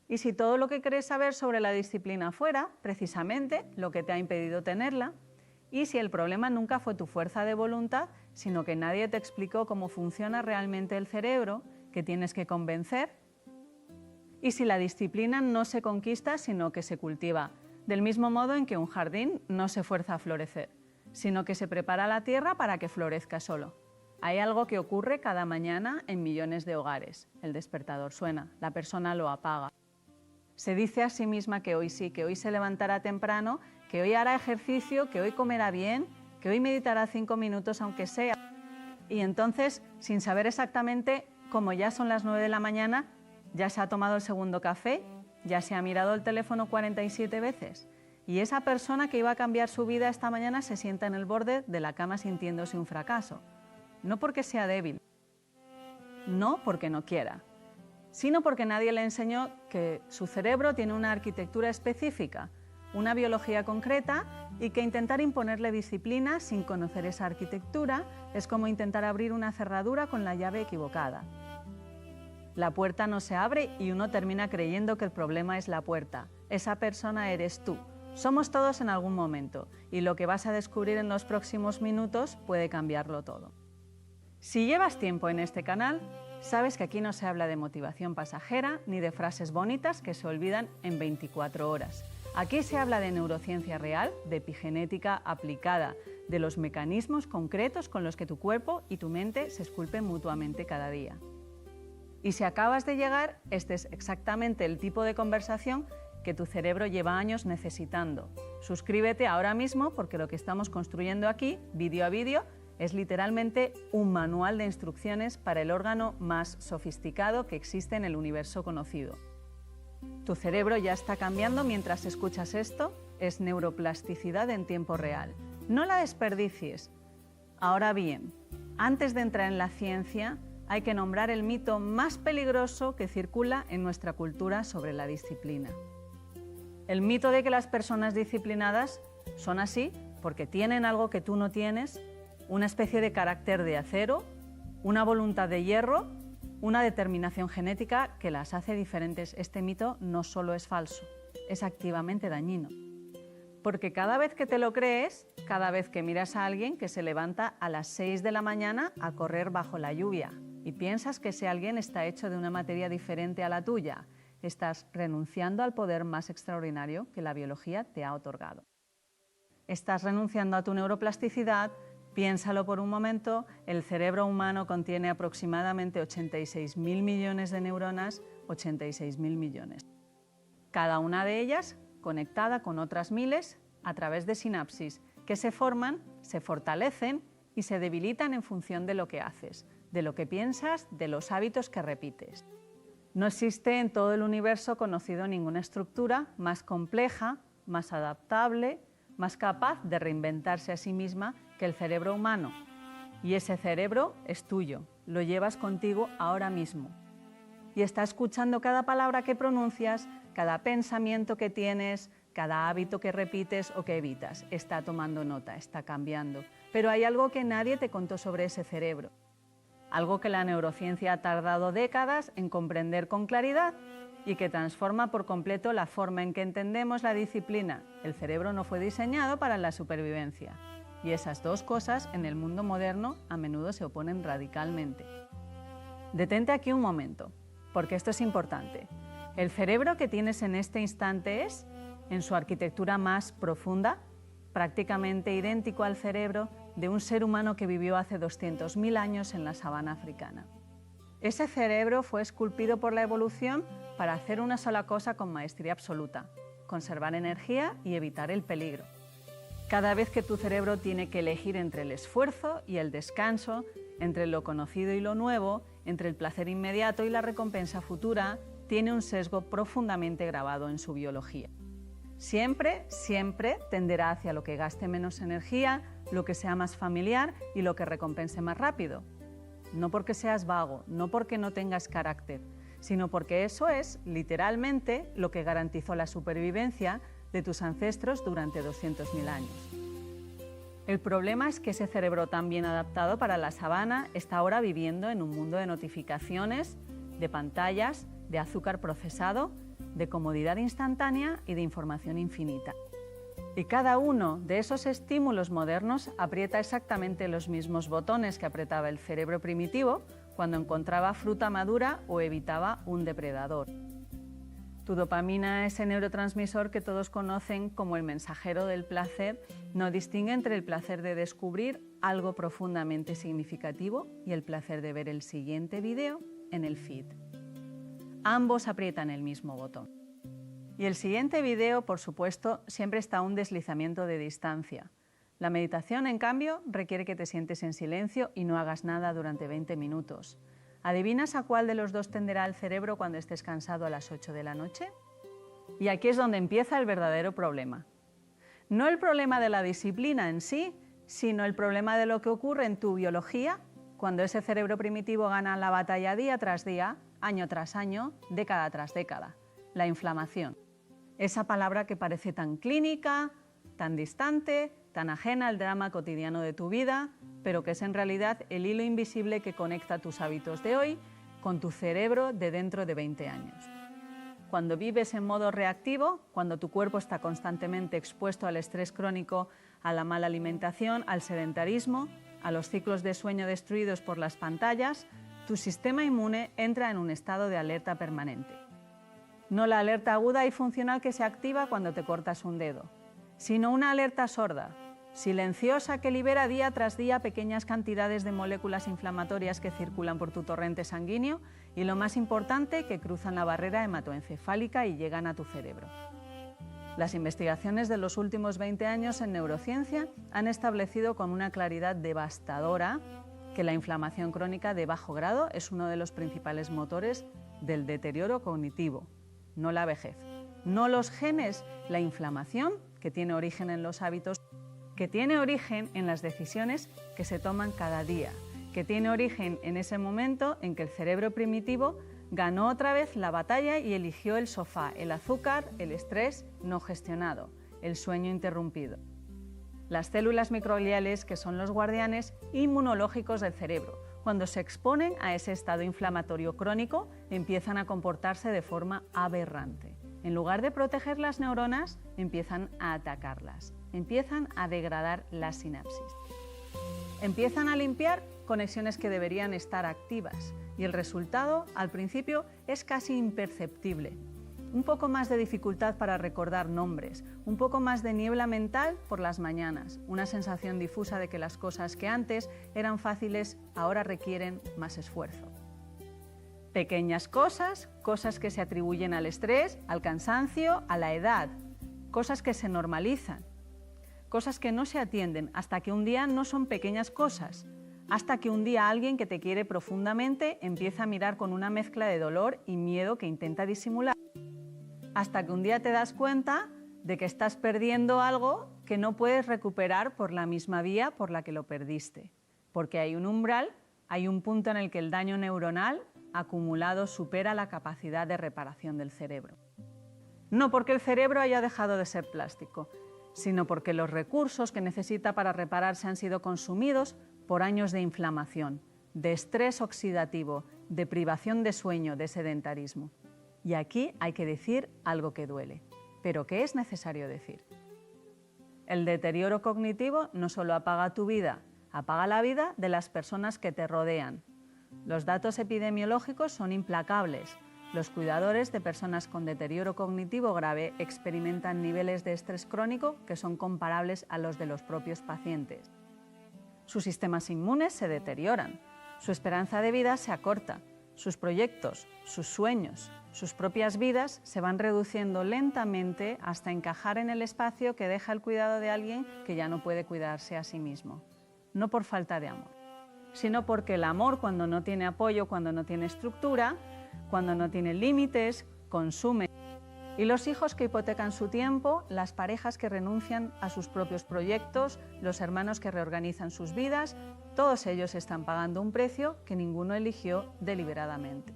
Y si todo lo que querés saber sobre la disciplina fuera, precisamente, lo que te ha impedido tenerla, y si el problema nunca fue tu fuerza de voluntad, sino que nadie te explicó cómo funciona realmente el cerebro, que tienes que convencer, y si la disciplina no se conquista, sino que se cultiva, del mismo modo en que un jardín no se fuerza a florecer, sino que se prepara la tierra para que florezca solo. Hay algo que ocurre cada mañana en millones de hogares. El despertador suena, la persona lo apaga. Se dice a sí misma que hoy sí, que hoy se levantará temprano, que hoy hará ejercicio, que hoy comerá bien, que hoy meditará 5 minutos aunque sea. Y entonces, sin saber exactamente, como ya son las 9 de la mañana, ya se ha tomado el segundo café, ya se ha mirado el teléfono 47 veces. Y esa persona que iba a cambiar su vida esta mañana se sienta en el borde de la cama sintiéndose un fracaso. No porque sea débil, no porque no quiera, sino porque nadie le enseñó que su cerebro tiene una arquitectura específica, una biología concreta, y que intentar imponerle disciplina sin conocer esa arquitectura es como intentar abrir una cerradura con la llave equivocada. La puerta no se abre y uno termina creyendo que el problema es la puerta. Esa persona eres tú. Somos todos en algún momento, y lo que vas a descubrir en los próximos minutos puede cambiarlo todo. Si llevas tiempo en este canal, sabes que aquí no se habla de motivación pasajera ni de frases bonitas que se olvidan en 24 horas. Aquí se habla de neurociencia real, de epigenética aplicada, de los mecanismos concretos con los que tu cuerpo y tu mente se esculpen mutuamente cada día. Y si acabas de llegar, este es exactamente el tipo de conversación que tu cerebro lleva años necesitando. Suscríbete ahora mismo porque lo que estamos construyendo aquí, vídeo a vídeo, es literalmente un manual de instrucciones para el órgano más sofisticado que existe en el universo conocido. Tu cerebro ya está cambiando mientras escuchas esto, es neuroplasticidad en tiempo real. No la desperdicies. Ahora bien, antes de entrar en la ciencia, hay que nombrar el mito más peligroso que circula en nuestra cultura sobre la disciplina. El mito de que las personas disciplinadas son así porque tienen algo que tú no tienes, una especie de carácter de acero, una voluntad de hierro, una determinación genética que las hace diferentes. Este mito no solo es falso, es activamente dañino. Porque cada vez que te lo crees, cada vez que miras a alguien que se levanta a las 6 de la mañana a correr bajo la lluvia y piensas que ese alguien está hecho de una materia diferente a la tuya, estás renunciando al poder más extraordinario que la biología te ha otorgado. Estás renunciando a tu neuroplasticidad. Piénsalo por un momento, el cerebro humano contiene aproximadamente 86.000 millones de neuronas, 86.000 millones. Cada una de ellas conectada con otras miles a través de sinapsis que se forman, se fortalecen y se debilitan en función de lo que haces, de lo que piensas, de los hábitos que repites. No existe en todo el universo conocido ninguna estructura más compleja, más adaptable, más capaz de reinventarse a sí misma que el cerebro humano. Y ese cerebro es tuyo, lo llevas contigo ahora mismo. Y está escuchando cada palabra que pronuncias, cada pensamiento que tienes, cada hábito que repites o que evitas. Está tomando nota, está cambiando. Pero hay algo que nadie te contó sobre ese cerebro. Algo que la neurociencia ha tardado décadas en comprender con claridad y que transforma por completo la forma en que entendemos la disciplina. El cerebro no fue diseñado para la supervivencia. Y esas dos cosas en el mundo moderno a menudo se oponen radicalmente. Detente aquí un momento, porque esto es importante. El cerebro que tienes en este instante es, en su arquitectura más profunda, prácticamente idéntico al cerebro de un ser humano que vivió hace 200.000 años en la sabana africana. Ese cerebro fue esculpido por la evolución para hacer una sola cosa con maestría absoluta: conservar energía y evitar el peligro. Cada vez que tu cerebro tiene que elegir entre el esfuerzo y el descanso, entre lo conocido y lo nuevo, entre el placer inmediato y la recompensa futura, tiene un sesgo profundamente grabado en su biología. Siempre tenderá hacia lo que gaste menos energía, lo que sea más familiar y lo que recompense más rápido. No porque seas vago, no porque no tengas carácter, sino porque eso es, literalmente, lo que garantizó la supervivencia de tus ancestros durante 200.000 años. El problema es que ese cerebro tan bien adaptado para la sabana está ahora viviendo en un mundo de notificaciones, de pantallas, de azúcar procesado, de comodidad instantánea y de información infinita. Y cada uno de esos estímulos modernos aprieta exactamente los mismos botones que apretaba el cerebro primitivo cuando encontraba fruta madura o evitaba un depredador. Tu dopamina, ese neurotransmisor que todos conocen como el mensajero del placer, no distingue entre el placer de descubrir algo profundamente significativo y el placer de ver el siguiente vídeo en el feed. Ambos aprietan el mismo botón. Y el siguiente vídeo, por supuesto, siempre está a un deslizamiento de distancia. La meditación, en cambio, requiere que te sientes en silencio y no hagas nada durante 20 minutos. ¿Adivinas a cuál de los dos tenderá el cerebro cuando estés cansado a las 8 de la noche? Y aquí es donde empieza el verdadero problema. No el problema de la disciplina en sí, sino el problema de lo que ocurre en tu biología cuando ese cerebro primitivo gana la batalla día tras día, año tras año, década tras década. La inflamación. Esa palabra que parece tan clínica, tan distante, tan ajena al drama cotidiano de tu vida, pero que es en realidad el hilo invisible que conecta tus hábitos de hoy con tu cerebro de dentro de 20 años. Cuando vives en modo reactivo, cuando tu cuerpo está constantemente expuesto al estrés crónico, a la mala alimentación, al sedentarismo, a los ciclos de sueño destruidos por las pantallas, tu sistema inmune entra en un estado de alerta permanente. No la alerta aguda y funcional que se activa cuando te cortas un dedo, sino una alerta sorda, silenciosa, que libera día tras día pequeñas cantidades de moléculas inflamatorias que circulan por tu torrente sanguíneo y, lo más importante, que cruzan la barrera hematoencefálica y llegan a tu cerebro. Las investigaciones de los últimos 20 años en neurociencia han establecido con una claridad devastadora que la inflamación crónica de bajo grado es uno de los principales motores del deterioro cognitivo. No la vejez, no los genes, la inflamación, que tiene origen en los hábitos, que tiene origen en las decisiones que se toman cada día, que tiene origen en ese momento en que el cerebro primitivo ganó otra vez la batalla y eligió el sofá, el azúcar, el estrés no gestionado, el sueño interrumpido. Las células microgliales, que son los guardianes inmunológicos del cerebro, cuando se exponen a ese estado inflamatorio crónico, empiezan a comportarse de forma aberrante. En lugar de proteger las neuronas, empiezan a atacarlas, empiezan a degradar las sinapsis. Empiezan a limpiar conexiones que deberían estar activas y el resultado, al principio, es casi imperceptible. Un poco más de dificultad para recordar nombres, un poco más de niebla mental por las mañanas, una sensación difusa de que las cosas que antes eran fáciles ahora requieren más esfuerzo. Pequeñas cosas, cosas que se atribuyen al estrés, al cansancio, a la edad, cosas que se normalizan, cosas que no se atienden hasta que un día no son pequeñas cosas, hasta que un día alguien que te quiere profundamente empieza a mirar con una mezcla de dolor y miedo que intenta disimular, hasta que un día te das cuenta de que estás perdiendo algo que no puedes recuperar por la misma vía por la que lo perdiste, porque hay un umbral, hay un punto en el que el daño neuronal acumulado supera la capacidad de reparación del cerebro. No porque el cerebro haya dejado de ser plástico, sino porque los recursos que necesita para repararse han sido consumidos por años de inflamación, de estrés oxidativo, de privación de sueño, de sedentarismo. Y aquí hay que decir algo que duele, pero que es necesario decir. El deterioro cognitivo no solo apaga tu vida, apaga la vida de las personas que te rodean. Los datos epidemiológicos son implacables. Los cuidadores de personas con deterioro cognitivo grave experimentan niveles de estrés crónico que son comparables a los de los propios pacientes. Sus sistemas inmunes se deterioran, su esperanza de vida se acorta, sus proyectos, sus sueños, sus propias vidas se van reduciendo lentamente hasta encajar en el espacio que deja el cuidado de alguien que ya no puede cuidarse a sí mismo. No por falta de amor, sino porque el amor, cuando no tiene apoyo, cuando no tiene estructura, cuando no tiene límites, consume. Y los hijos que hipotecan su tiempo, las parejas que renuncian a sus propios proyectos, los hermanos que reorganizan sus vidas, todos ellos están pagando un precio que ninguno eligió deliberadamente.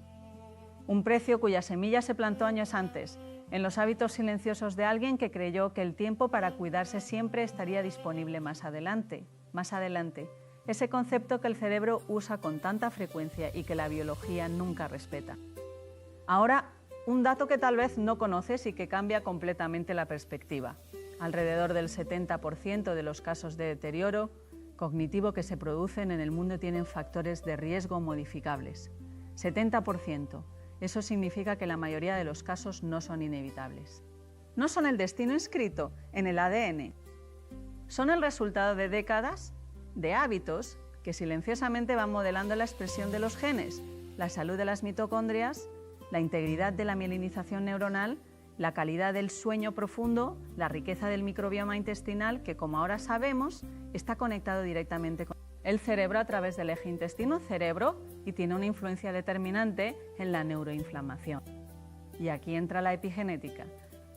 Un precio cuya semilla se plantó años antes, en los hábitos silenciosos de alguien que creyó que el tiempo para cuidarse siempre estaría disponible más adelante. Ese concepto que el cerebro usa con tanta frecuencia y que la biología nunca respeta. Ahora Un dato que tal vez no conoces y que cambia completamente la perspectiva. Alrededor del 70% de los casos de deterioro cognitivo que se producen en el mundo tienen factores de riesgo modificables. 70%. Eso significa que la mayoría de los casos no son inevitables. No son el destino inscrito en el ADN. Son el resultado de décadas de hábitos que silenciosamente van modelando la expresión de los genes, la salud de las mitocondrias, la integridad de la mielinización neuronal, la calidad del sueño profundo, la riqueza del microbioma intestinal, que como ahora sabemos, está conectado directamente con el cerebro a través del eje intestino-cerebro y tiene una influencia determinante en la neuroinflamación. Y aquí entra la epigenética,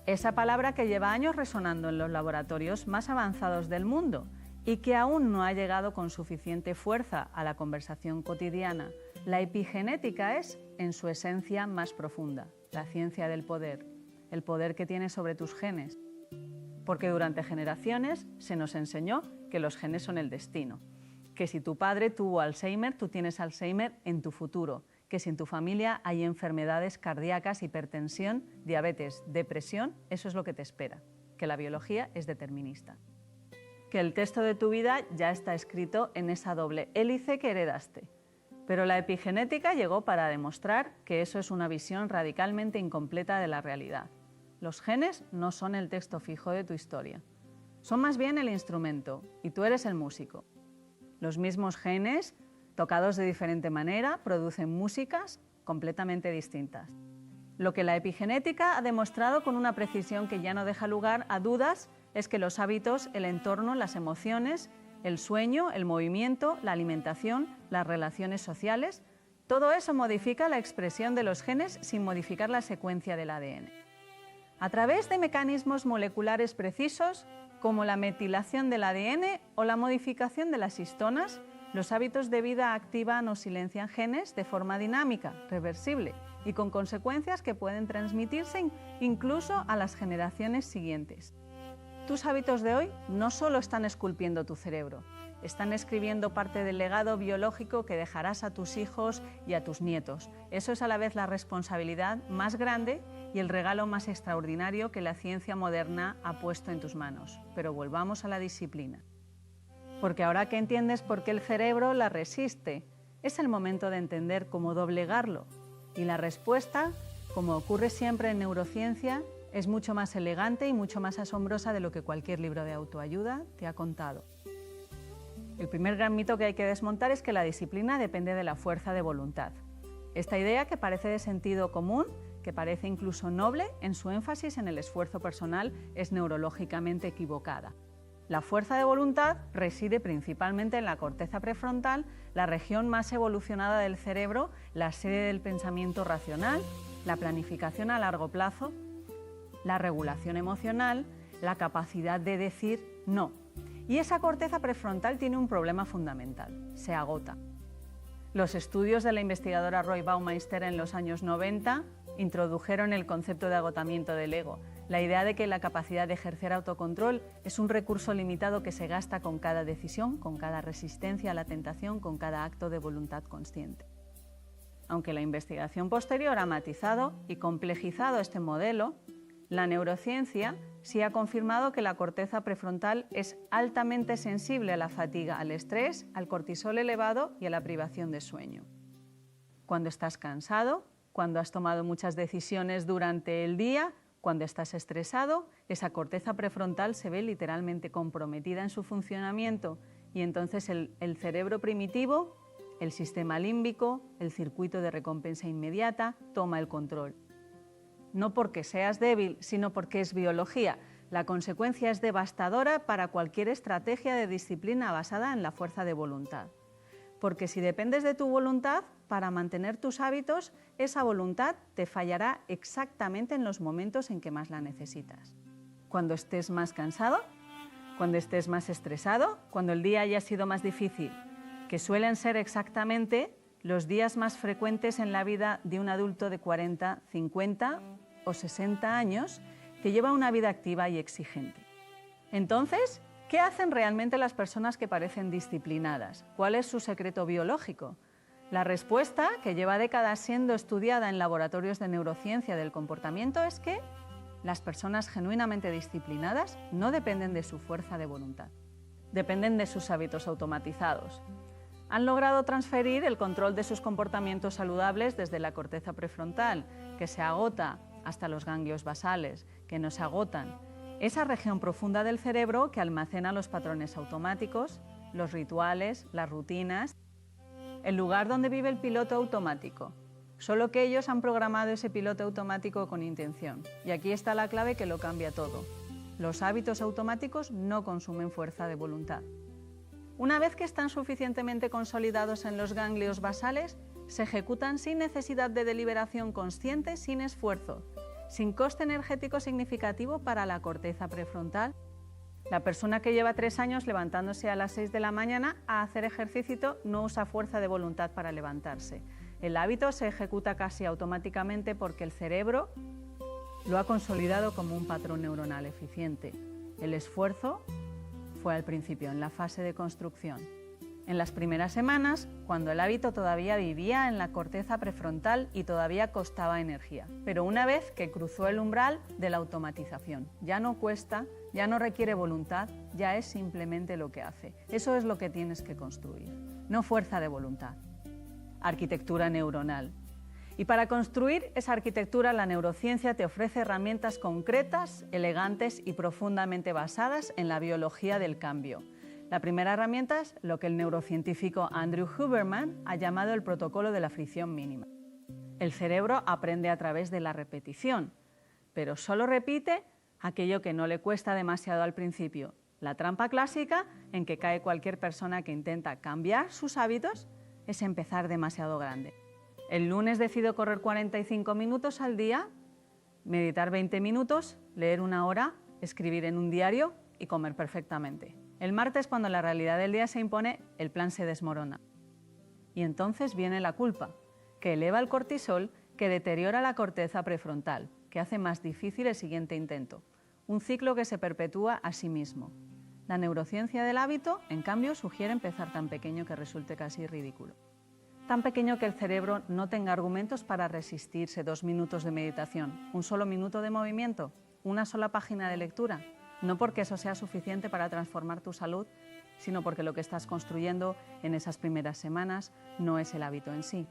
esa palabra que lleva años resonando en los laboratorios más avanzados del mundo y que aún no ha llegado con suficiente fuerza a la conversación cotidiana. La epigenética es, en su esencia más profunda, la ciencia del poder, el poder que tienes sobre tus genes. Porque durante generaciones se nos enseñó que los genes son el destino, que si tu padre tuvo Alzheimer, tú tienes Alzheimer en tu futuro, que si en tu familia hay enfermedades cardíacas, hipertensión, diabetes, depresión, eso es lo que te espera, que la biología es determinista. Que el texto de tu vida ya está escrito en esa doble hélice que heredaste. Pero la epigenética llegó para demostrar que eso es una visión radicalmente incompleta de la realidad. Los genes no son el texto fijo de tu historia. Son más bien el instrumento, y tú eres el músico. Los mismos genes, tocados de diferente manera, producen músicas completamente distintas. Lo que la epigenética ha demostrado con una precisión que ya no deja lugar a dudas es que los hábitos, el entorno, las emociones, el sueño, el movimiento, la alimentación, las relaciones sociales, todo eso modifica la expresión de los genes sin modificar la secuencia del ADN. A través de mecanismos moleculares precisos, como la metilación del ADN o la modificación de las histonas, los hábitos de vida activan o silencian genes de forma dinámica, reversible y con consecuencias que pueden transmitirse incluso a las generaciones siguientes. Tus hábitos de hoy no solo están esculpiendo tu cerebro, están escribiendo parte del legado biológico que dejarás a tus hijos y a tus nietos. Eso es a la vez la responsabilidad más grande y el regalo más extraordinario que la ciencia moderna ha puesto en tus manos. Pero volvamos a la disciplina. Porque ahora que entiendes por qué el cerebro la resiste, es el momento de entender cómo doblegarlo. Y la respuesta, como ocurre siempre en neurociencia, es mucho más elegante y mucho más asombrosa de lo que cualquier libro de autoayuda te ha contado. El primer gran mito que hay que desmontar es que la disciplina depende de la fuerza de voluntad. Esta idea, que parece de sentido común, que parece incluso noble en su énfasis en el esfuerzo personal, es neurológicamente equivocada. La fuerza de voluntad reside principalmente en la corteza prefrontal, la región más evolucionada del cerebro, la sede del pensamiento racional, la planificación a largo plazo, la regulación emocional, la capacidad de decir no. Y esa corteza prefrontal tiene un problema fundamental: se agota. Los estudios de la investigadora Roy Baumeister en los años 90 introdujeron el concepto de agotamiento del ego, la idea de que la capacidad de ejercer autocontrol es un recurso limitado que se gasta con cada decisión, con cada resistencia a la tentación, con cada acto de voluntad consciente. Aunque la investigación posterior ha matizado y complejizado este modelo, la neurociencia sí ha confirmado que la corteza prefrontal es altamente sensible a la fatiga, al estrés, al cortisol elevado y a la privación de sueño. Cuando estás cansado, cuando has tomado muchas decisiones durante el día, cuando estás estresado, esa corteza prefrontal se ve literalmente comprometida en su funcionamiento y entonces el cerebro primitivo, el sistema límbico, el circuito de recompensa inmediata, toma el control. No porque seas débil, sino porque es biología. La consecuencia es devastadora para cualquier estrategia de disciplina basada en la fuerza de voluntad. Porque si dependes de tu voluntad para mantener tus hábitos, esa voluntad te fallará exactamente en los momentos en que más la necesitas. Cuando estés más cansado, cuando estés más estresado, cuando el día haya sido más difícil, que suelen ser exactamente los días más frecuentes en la vida de un adulto de 40, 50 o 60 años que lleva una vida activa y exigente. Entonces, ¿qué hacen realmente las personas que parecen disciplinadas? ¿Cuál es su secreto biológico? La respuesta, que lleva décadas siendo estudiada en laboratorios de neurociencia del comportamiento, es que las personas genuinamente disciplinadas no dependen de su fuerza de voluntad, dependen de sus hábitos automatizados. Han logrado transferir el control de sus comportamientos saludables desde la corteza prefrontal, que se agota, hasta los ganglios basales, que no se agotan. Esa región profunda del cerebro que almacena los patrones automáticos, los rituales, las rutinas, el lugar donde vive el piloto automático. Solo que ellos han programado ese piloto automático con intención. Y aquí está la clave que lo cambia todo. Los hábitos automáticos no consumen fuerza de voluntad. Una vez que están suficientemente consolidados en los ganglios basales, se ejecutan sin necesidad de deliberación consciente, sin esfuerzo, sin coste energético significativo para la corteza prefrontal. La persona que lleva 3 años levantándose a las 6 de la mañana a hacer ejercicio no usa fuerza de voluntad para levantarse. El hábito se ejecuta casi automáticamente porque el cerebro lo ha consolidado como un patrón neuronal eficiente. El esfuerzo fue al principio, en la fase de construcción. En las primeras semanas, cuando el hábito todavía vivía en la corteza prefrontal y todavía costaba energía. Pero una vez que cruzó el umbral de la automatización, ya no cuesta, ya no requiere voluntad, ya es simplemente lo que hace. Eso es lo que tienes que construir, no fuerza de voluntad. Arquitectura neuronal. Y para construir esa arquitectura, la neurociencia te ofrece herramientas concretas, elegantes y profundamente basadas en la biología del cambio. La primera herramienta es lo que el neurocientífico Andrew Huberman ha llamado el protocolo de la fricción mínima. El cerebro aprende a través de la repetición, pero solo repite aquello que no le cuesta demasiado al principio. La trampa clásica en que cae cualquier persona que intenta cambiar sus hábitos es empezar demasiado grande. El lunes decido correr 45 minutos al día, meditar 20 minutos, leer 1 hora, escribir en un diario y comer perfectamente. El martes, cuando la realidad del día se impone, el plan se desmorona. Y entonces viene la culpa, que eleva el cortisol, que deteriora la corteza prefrontal, que hace más difícil el siguiente intento. Un ciclo que se perpetúa a sí mismo. La neurociencia del hábito, en cambio, sugiere empezar tan pequeño que resulte casi ridículo. Tan pequeño que el cerebro no tenga argumentos para resistirse 2 minutos de meditación, 1 solo minuto de movimiento, 1 sola página de lectura. No porque eso sea suficiente para transformar tu salud, sino porque lo que estás construyendo en esas primeras semanas no es el hábito en sí.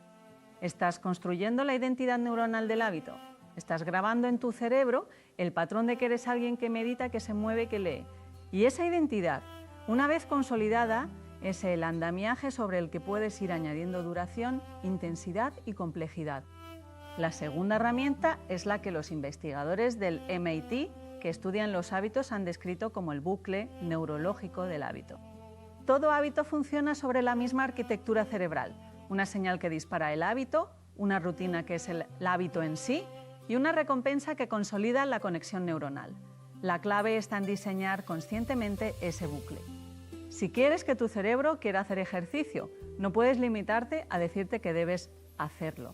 Estás construyendo la identidad neuronal del hábito. Estás grabando en tu cerebro el patrón de que eres alguien que medita, que se mueve, que lee. Y esa identidad, una vez consolidada, es el andamiaje sobre el que puedes ir añadiendo duración, intensidad y complejidad. La segunda herramienta es la que los investigadores del MIT que estudian los hábitos han descrito como el bucle neurológico del hábito. Todo hábito funciona sobre la misma arquitectura cerebral, una señal que dispara el hábito, una rutina que es el hábito en sí y una recompensa que consolida la conexión neuronal. La clave está en diseñar conscientemente ese bucle. Si quieres que tu cerebro quiera hacer ejercicio, no puedes limitarte a decirte que debes hacerlo.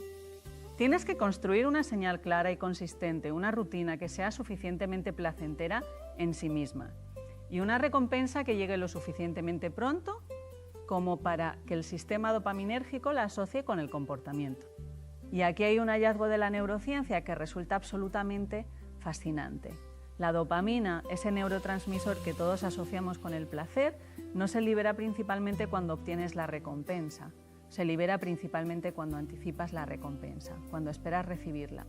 Tienes que construir una señal clara y consistente, una rutina que sea suficientemente placentera en sí misma y una recompensa que llegue lo suficientemente pronto como para que el sistema dopaminérgico la asocie con el comportamiento. Y aquí hay un hallazgo de la neurociencia que resulta absolutamente fascinante. La dopamina, ese neurotransmisor que todos asociamos con el placer, no se libera principalmente cuando obtienes la recompensa. Se libera principalmente cuando anticipas la recompensa, cuando esperas recibirla.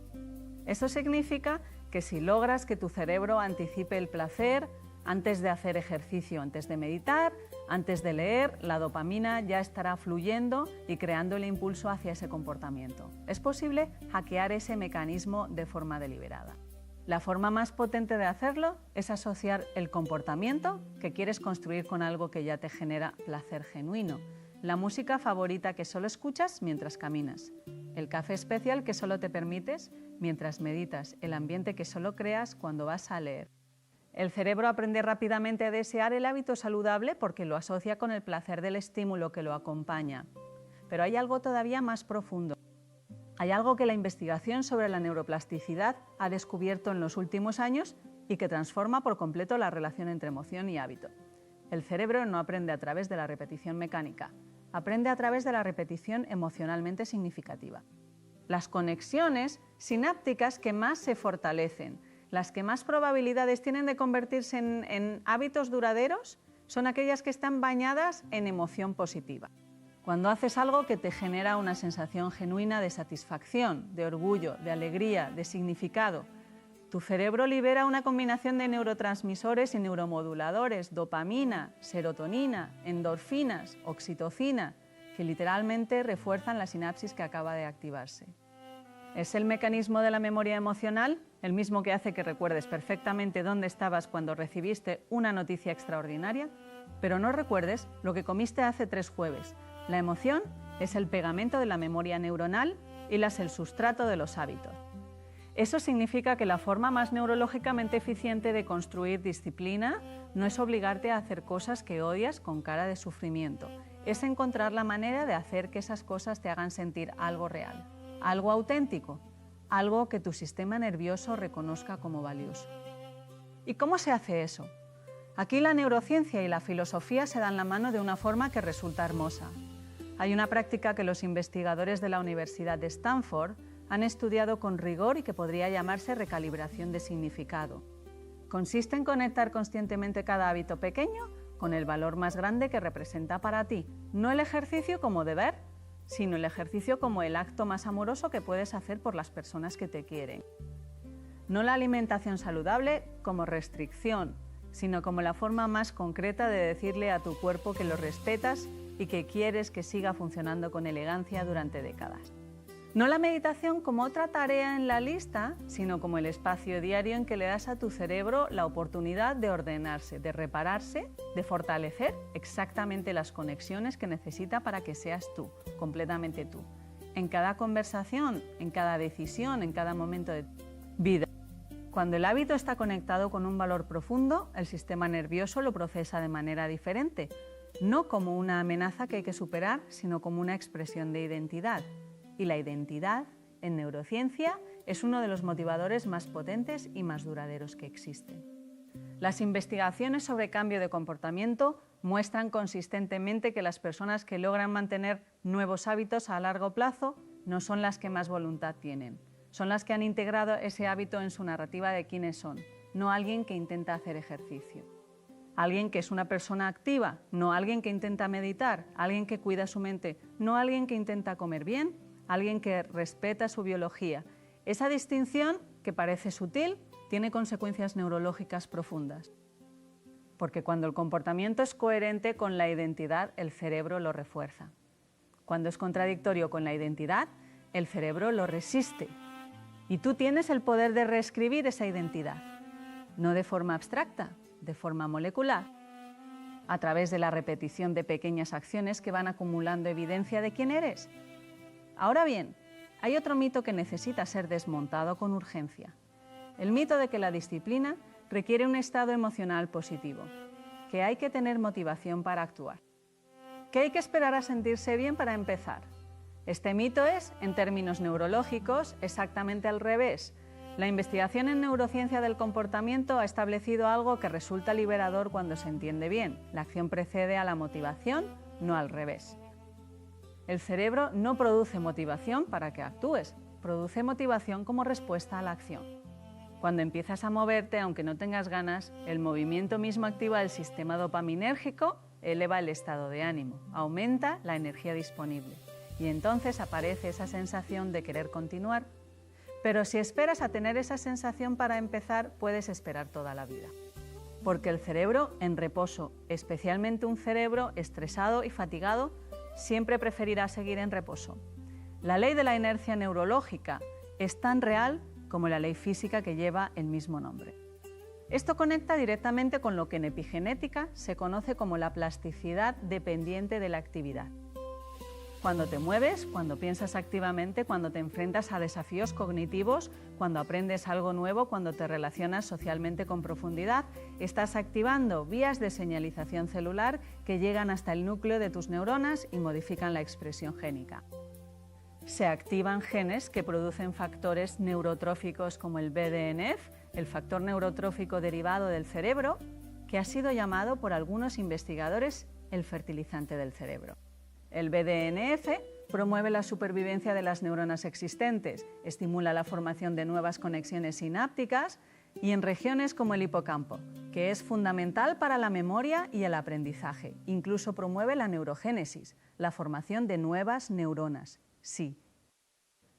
Eso significa que si logras que tu cerebro anticipe el placer antes de hacer ejercicio, antes de meditar, antes de leer, la dopamina ya estará fluyendo y creando el impulso hacia ese comportamiento. Es posible hackear ese mecanismo de forma deliberada. La forma más potente de hacerlo es asociar el comportamiento que quieres construir con algo que ya te genera placer genuino. La música favorita que solo escuchas mientras caminas. El café especial que solo te permites mientras meditas. El ambiente que solo creas cuando vas a leer. El cerebro aprende rápidamente a desear el hábito saludable porque lo asocia con el placer del estímulo que lo acompaña. Pero hay algo todavía más profundo. Hay algo que la investigación sobre la neuroplasticidad ha descubierto en los últimos años y que transforma por completo la relación entre emoción y hábito. El cerebro no aprende a través de la repetición mecánica, aprende a través de la repetición emocionalmente significativa. Las conexiones sinápticas que más se fortalecen, las que más probabilidades tienen de convertirse en hábitos duraderos, son aquellas que están bañadas en emoción positiva. Cuando haces algo que te genera una sensación genuina de satisfacción, de orgullo, de alegría, de significado, tu cerebro libera una combinación de neurotransmisores y neuromoduladores, dopamina, serotonina, endorfinas, oxitocina, que literalmente refuerzan la sinapsis que acaba de activarse. ¿Es el mecanismo de la memoria emocional el mismo que hace que recuerdes perfectamente dónde estabas cuando recibiste una noticia extraordinaria? Pero no recuerdes lo que comiste hace 3 jueves. La emoción es el pegamento de la memoria neuronal y la es el sustrato de los hábitos. Eso significa que la forma más neurológicamente eficiente de construir disciplina no es obligarte a hacer cosas que odias con cara de sufrimiento, es encontrar la manera de hacer que esas cosas te hagan sentir algo real, algo auténtico, algo que tu sistema nervioso reconozca como valioso. ¿Y cómo se hace eso? Aquí la neurociencia y la filosofía se dan la mano de una forma que resulta hermosa. Hay una práctica que los investigadores de la Universidad de Stanford han estudiado con rigor y que podría llamarse recalibración de significado. Consiste en conectar conscientemente cada hábito pequeño con el valor más grande que representa para ti, no el ejercicio como deber, sino el ejercicio como el acto más amoroso que puedes hacer por las personas que te quieren. No la alimentación saludable como restricción, sino como la forma más concreta de decirle a tu cuerpo que lo respetas y que quieres que siga funcionando con elegancia durante décadas. No la meditación como otra tarea en la lista, sino como el espacio diario en que le das a tu cerebro la oportunidad de ordenarse, de repararse, de fortalecer exactamente las conexiones que necesita para que seas tú, completamente tú. En cada conversación, en cada decisión, en cada momento de vida. Cuando el hábito está conectado con un valor profundo, el sistema nervioso lo procesa de manera diferente, no como una amenaza que hay que superar, sino como una expresión de identidad. Y la identidad, en neurociencia, es uno de los motivadores más potentes y más duraderos que existen. Las investigaciones sobre cambio de comportamiento muestran consistentemente que las personas que logran mantener nuevos hábitos a largo plazo no son las que más voluntad tienen. Son las que han integrado ese hábito en su narrativa de quiénes son, no alguien que intenta hacer ejercicio. Alguien que es una persona activa, no alguien que intenta meditar, alguien que cuida su mente, no alguien que intenta comer bien, alguien que respeta su biología. Esa distinción, que parece sutil, tiene consecuencias neurológicas profundas. Porque cuando el comportamiento es coherente con la identidad, el cerebro lo refuerza. Cuando es contradictorio con la identidad, el cerebro lo resiste. Y tú tienes el poder de reescribir esa identidad, no de forma abstracta, de forma molecular, a través de la repetición de pequeñas acciones que van acumulando evidencia de quién eres. Ahora bien, hay otro mito que necesita ser desmontado con urgencia. El mito de que la disciplina requiere un estado emocional positivo, que hay que tener motivación para actuar, que hay que esperar a sentirse bien para empezar. Este mito es, en términos neurológicos, exactamente al revés. La investigación en neurociencia del comportamiento ha establecido algo que resulta liberador cuando se entiende bien. La acción precede a la motivación, no al revés. El cerebro no produce motivación para que actúes, produce motivación como respuesta a la acción. Cuando empiezas a moverte, aunque no tengas ganas, el movimiento mismo activa el sistema dopaminérgico, eleva el estado de ánimo, aumenta la energía disponible y entonces aparece esa sensación de querer continuar. Pero si esperas a tener esa sensación para empezar, puedes esperar toda la vida. Porque el cerebro en reposo, especialmente un cerebro estresado y fatigado, siempre preferirá seguir en reposo. La ley de la inercia neurológica es tan real como la ley física que lleva el mismo nombre. Esto conecta directamente con lo que en epigenética se conoce como la plasticidad dependiente de la actividad. Cuando te mueves, cuando piensas activamente, cuando te enfrentas a desafíos cognitivos, cuando aprendes algo nuevo, cuando te relacionas socialmente con profundidad, estás activando vías de señalización celular que llegan hasta el núcleo de tus neuronas y modifican la expresión génica. Se activan genes que producen factores neurotróficos como el BDNF, el factor neurotrófico derivado del cerebro, que ha sido llamado por algunos investigadores el fertilizante del cerebro. El BDNF promueve la supervivencia de las neuronas existentes, estimula la formación de nuevas conexiones sinápticas y en regiones como el hipocampo, que es fundamental para la memoria y el aprendizaje. Incluso promueve la neurogénesis, la formación de nuevas neuronas. Sí,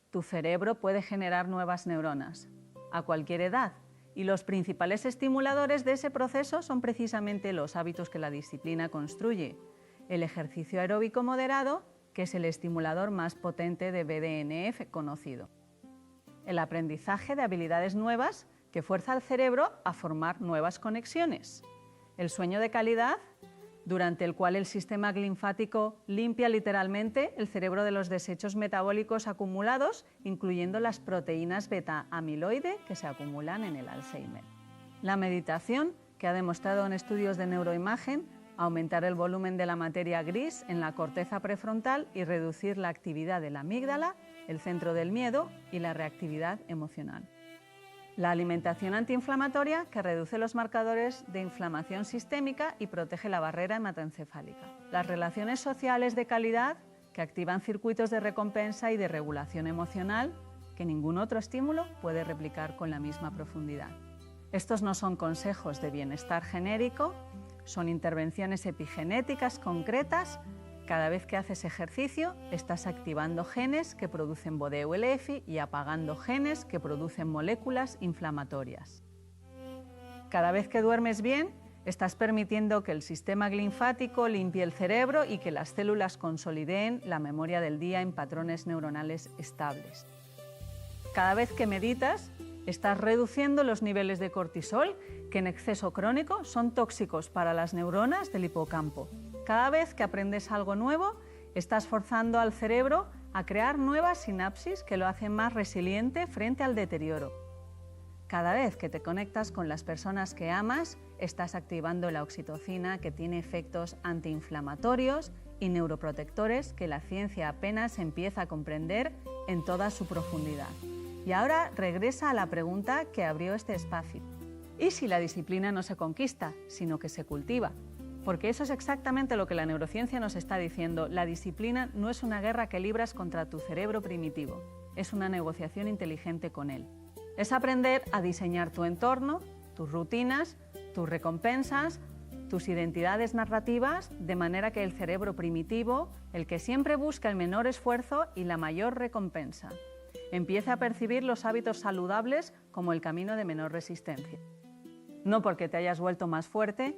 tu cerebro puede generar nuevas neuronas a cualquier edad y los principales estimuladores de ese proceso son precisamente los hábitos que la disciplina construye. El ejercicio aeróbico moderado, que es el estimulador más potente de BDNF conocido. El aprendizaje de habilidades nuevas que fuerza al cerebro a formar nuevas conexiones. El sueño de calidad, durante el cual el sistema linfático limpia literalmente el cerebro de los desechos metabólicos acumulados, incluyendo las proteínas beta-amiloide que se acumulan en el Alzheimer. La meditación, que ha demostrado en estudios de neuroimagen aumentar el volumen de la materia gris en la corteza prefrontal y reducir la actividad de la amígdala, el centro del miedo y la reactividad emocional. La alimentación antiinflamatoria, que reduce los marcadores de inflamación sistémica y protege la barrera hematoencefálica. Las relaciones sociales de calidad, que activan circuitos de recompensa y de regulación emocional, que ningún otro estímulo puede replicar con la misma profundidad. Estos no son consejos de bienestar genérico, son intervenciones epigenéticas concretas. Cada vez que haces ejercicio, estás activando genes que producen BODEU-LF y apagando genes que producen moléculas inflamatorias. Cada vez que duermes bien, estás permitiendo que el sistema linfático limpie el cerebro y que las células consoliden la memoria del día en patrones neuronales estables. Cada vez que meditas, estás reduciendo los niveles de cortisol, que en exceso crónico son tóxicos para las neuronas del hipocampo. Cada vez que aprendes algo nuevo, estás forzando al cerebro a crear nuevas sinapsis que lo hacen más resiliente frente al deterioro. Cada vez que te conectas con las personas que amas, estás activando la oxitocina, que tiene efectos antiinflamatorios y neuroprotectores que la ciencia apenas empieza a comprender en toda su profundidad. Y ahora regresa a la pregunta que abrió este espacio. ¿Y si la disciplina no se conquista, sino que se cultiva? Porque eso es exactamente lo que la neurociencia nos está diciendo. La disciplina no es una guerra que libras contra tu cerebro primitivo, es una negociación inteligente con él. Es aprender a diseñar tu entorno, tus rutinas, tus recompensas, tus identidades narrativas, de manera que el cerebro primitivo, el que siempre busca el menor esfuerzo y la mayor recompensa, empiece a percibir los hábitos saludables como el camino de menor resistencia. No porque te hayas vuelto más fuerte,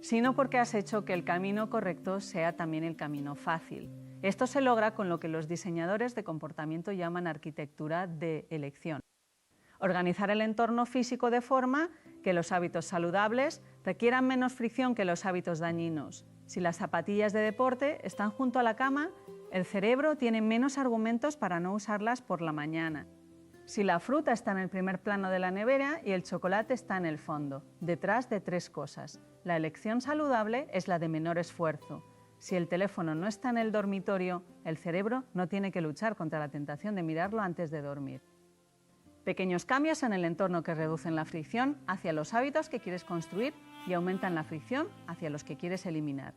sino porque has hecho que el camino correcto sea también el camino fácil. Esto se logra con lo que los diseñadores de comportamiento llaman arquitectura de elección. Organizar el entorno físico de forma que los hábitos saludables requieran menos fricción que los hábitos dañinos. Si las zapatillas de deporte están junto a la cama, el cerebro tiene menos argumentos para no usarlas por la mañana. Si la fruta está en el primer plano de la nevera y el chocolate está en el fondo, detrás de tres cosas. La elección saludable es la de menor esfuerzo. Si el teléfono no está en el dormitorio, el cerebro no tiene que luchar contra la tentación de mirarlo antes de dormir. Pequeños cambios en el entorno que reducen la fricción hacia los hábitos que quieres construir y aumentan la fricción hacia los que quieres eliminar.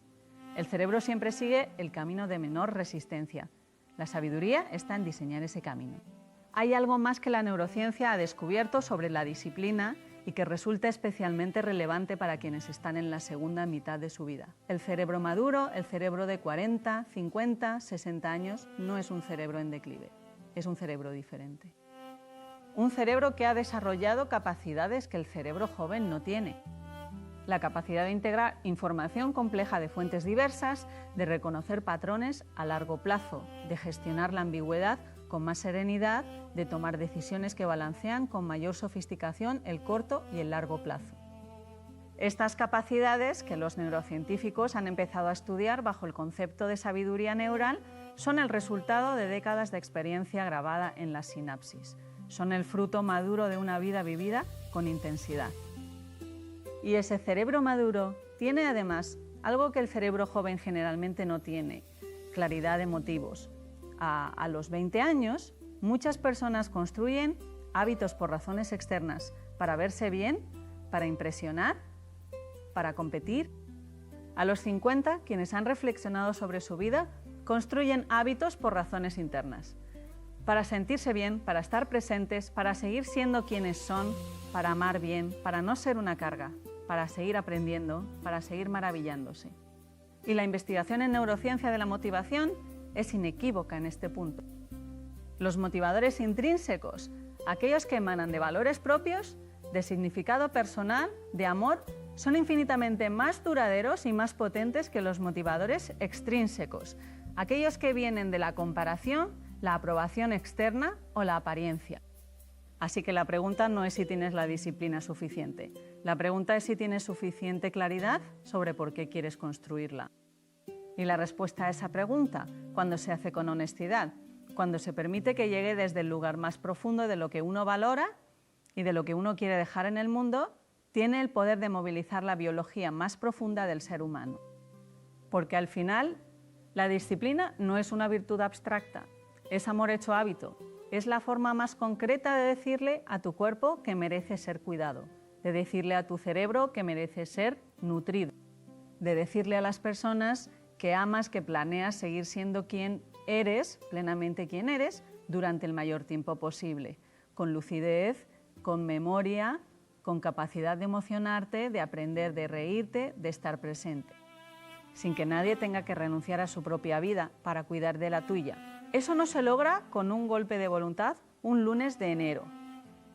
El cerebro siempre sigue el camino de menor resistencia. La sabiduría está en diseñar ese camino. Hay algo más que la neurociencia ha descubierto sobre la disciplina y que resulta especialmente relevante para quienes están en la segunda mitad de su vida. El cerebro maduro, el cerebro de 40, 50, 60 años, no es un cerebro en declive, es un cerebro diferente. Un cerebro que ha desarrollado capacidades que el cerebro joven no tiene. La capacidad de integrar información compleja de fuentes diversas, de reconocer patrones a largo plazo, de gestionar la ambigüedad con más serenidad, de tomar decisiones que balancean con mayor sofisticación el corto y el largo plazo. Estas capacidades, que los neurocientíficos han empezado a estudiar bajo el concepto de sabiduría neural, son el resultado de décadas de experiencia grabada en las sinapsis. Son el fruto maduro de una vida vivida con intensidad. Y ese cerebro maduro tiene además algo que el cerebro joven generalmente no tiene: claridad de motivos. A los 20 años, muchas personas construyen hábitos por razones externas, para verse bien, para impresionar, para competir. A los 50, quienes han reflexionado sobre su vida construyen hábitos por razones internas. Para sentirse bien, para estar presentes, para seguir siendo quienes son, para amar bien, para no ser una carga, para seguir aprendiendo, para seguir maravillándose. Y la investigación en neurociencia de la motivación es inequívoca en este punto. Los motivadores intrínsecos, aquellos que emanan de valores propios, de significado personal, de amor, son infinitamente más duraderos y más potentes que los motivadores extrínsecos, aquellos que vienen de la comparación, la aprobación externa o la apariencia. Así que la pregunta no es si tienes la disciplina suficiente, la pregunta es si tienes suficiente claridad sobre por qué quieres construirla. Y la respuesta a esa pregunta, cuando se hace con honestidad, cuando se permite que llegue desde el lugar más profundo de lo que uno valora y de lo que uno quiere dejar en el mundo, tiene el poder de movilizar la biología más profunda del ser humano. Porque al final, la disciplina no es una virtud abstracta, es amor hecho hábito, es la forma más concreta de decirle a tu cuerpo que merece ser cuidado, de decirle a tu cerebro que merece ser nutrido, de decirle a las personas que amas, que planeas seguir siendo quien eres, plenamente quien eres, durante el mayor tiempo posible, con lucidez, con memoria, con capacidad de emocionarte, de aprender, de reírte, de estar presente, sin que nadie tenga que renunciar a su propia vida para cuidar de la tuya. Eso no se logra con un golpe de voluntad un lunes de enero.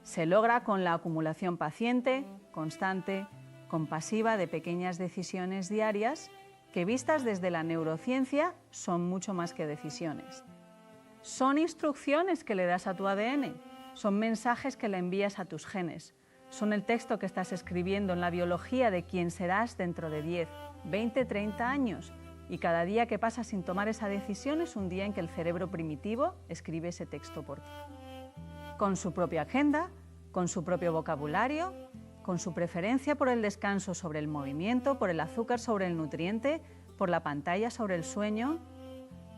Se logra con la acumulación paciente, constante, compasiva de pequeñas decisiones diarias que, vistas desde la neurociencia, son mucho más que decisiones. Son instrucciones que le das a tu ADN, son mensajes que le envías a tus genes, son el texto que estás escribiendo en la biología de quién serás dentro de 10, 20, 30 años. Y cada día que pasa sin tomar esa decisión es un día en que el cerebro primitivo escribe ese texto por ti. Con su propia agenda, con su propio vocabulario, con su preferencia por el descanso sobre el movimiento, por el azúcar sobre el nutriente, por la pantalla sobre el sueño,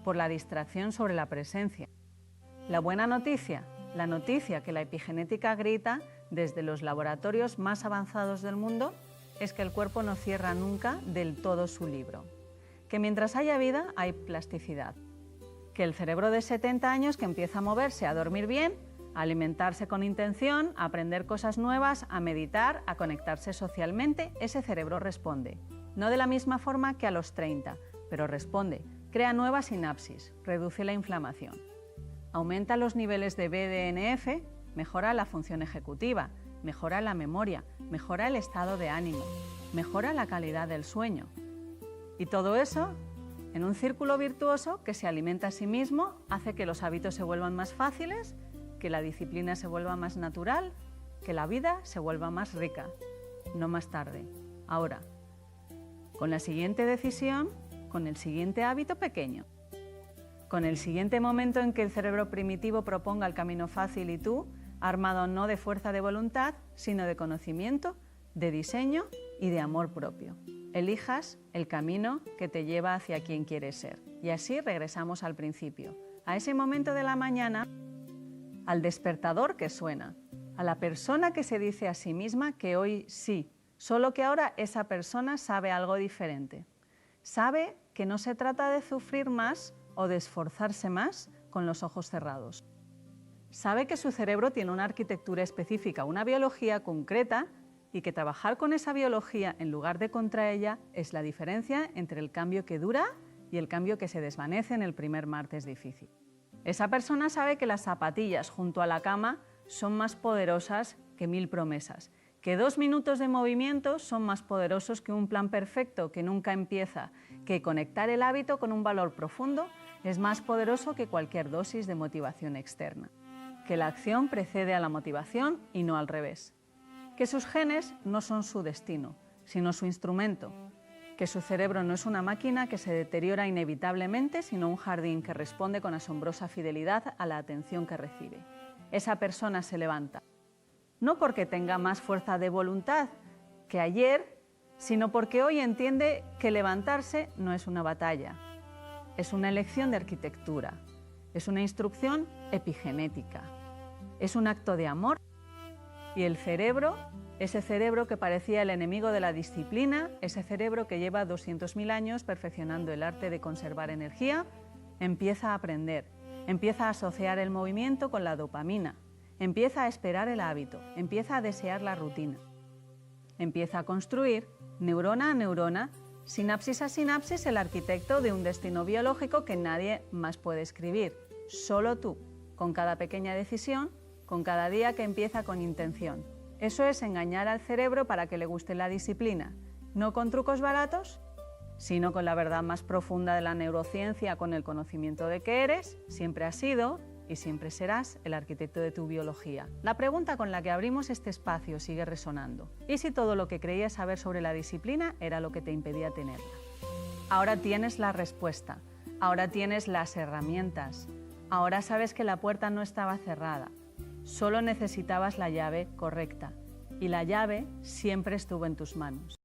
por la distracción sobre la presencia. La buena noticia, la noticia que la epigenética grita desde los laboratorios más avanzados del mundo, es que el cuerpo no cierra nunca del todo su libro. Que mientras haya vida hay plasticidad, que el cerebro de 70 años que empieza a moverse, a dormir bien, a alimentarse con intención, a aprender cosas nuevas, a meditar, a conectarse socialmente, ese cerebro responde. No de la misma forma que a los 30, pero responde, crea nuevas sinapsis, reduce la inflamación, aumenta los niveles de BDNF, mejora la función ejecutiva, mejora la memoria, mejora el estado de ánimo, mejora la calidad del sueño. Y todo eso, en un círculo virtuoso que se alimenta a sí mismo, hace que los hábitos se vuelvan más fáciles, que la disciplina se vuelva más natural, que la vida se vuelva más rica, no más tarde, ahora, con la siguiente decisión, con el siguiente hábito pequeño, con el siguiente momento en que el cerebro primitivo proponga el camino fácil y tú, armado no de fuerza de voluntad, sino de conocimiento, de diseño y de amor propio. Elijas el camino que te lleva hacia quien quieres ser. Y así regresamos al principio, a ese momento de la mañana, al despertador que suena, a la persona que se dice a sí misma que hoy sí, solo que ahora esa persona sabe algo diferente. Sabe que no se trata de sufrir más o de esforzarse más con los ojos cerrados. Sabe que su cerebro tiene una arquitectura específica, una biología concreta, y que trabajar con esa biología en lugar de contra ella es la diferencia entre el cambio que dura y el cambio que se desvanece en el primer martes difícil. Esa persona sabe que las zapatillas junto a la cama son más poderosas que 1000 promesas, que 2 minutos de movimiento son más poderosos que un plan perfecto que nunca empieza, que conectar el hábito con un valor profundo es más poderoso que cualquier dosis de motivación externa, que la acción precede a la motivación y no al revés, que sus genes no son su destino, sino su instrumento, que su cerebro no es una máquina que se deteriora inevitablemente, sino un jardín que responde con asombrosa fidelidad a la atención que recibe. Esa persona se levanta, no porque tenga más fuerza de voluntad que ayer, sino porque hoy entiende que levantarse no es una batalla, es una elección de arquitectura, es una instrucción epigenética, es un acto de amor. Y el cerebro, ese cerebro que parecía el enemigo de la disciplina, ese cerebro que lleva 200.000 años perfeccionando el arte de conservar energía, Empieza a aprender, empieza a asociar el movimiento con la dopamina, empieza a esperar el hábito, empieza a desear la rutina. Empieza a construir, neurona a neurona, sinapsis a sinapsis, el arquitecto de un destino biológico que nadie más puede escribir, solo tú, con cada pequeña decisión, con cada día que empieza con intención. Eso es engañar al cerebro para que le guste la disciplina, no con trucos baratos, sino con la verdad más profunda de la neurociencia, con el conocimiento de que eres, siempre has sido y siempre serás el arquitecto de tu biología. La pregunta con la que abrimos este espacio sigue resonando. ¿Y si todo lo que creías saber sobre la disciplina era lo que te impedía tenerla? Ahora tienes la respuesta, ahora tienes las herramientas, ahora sabes que la puerta no estaba cerrada, solo necesitabas la llave correcta y la llave siempre estuvo en tus manos.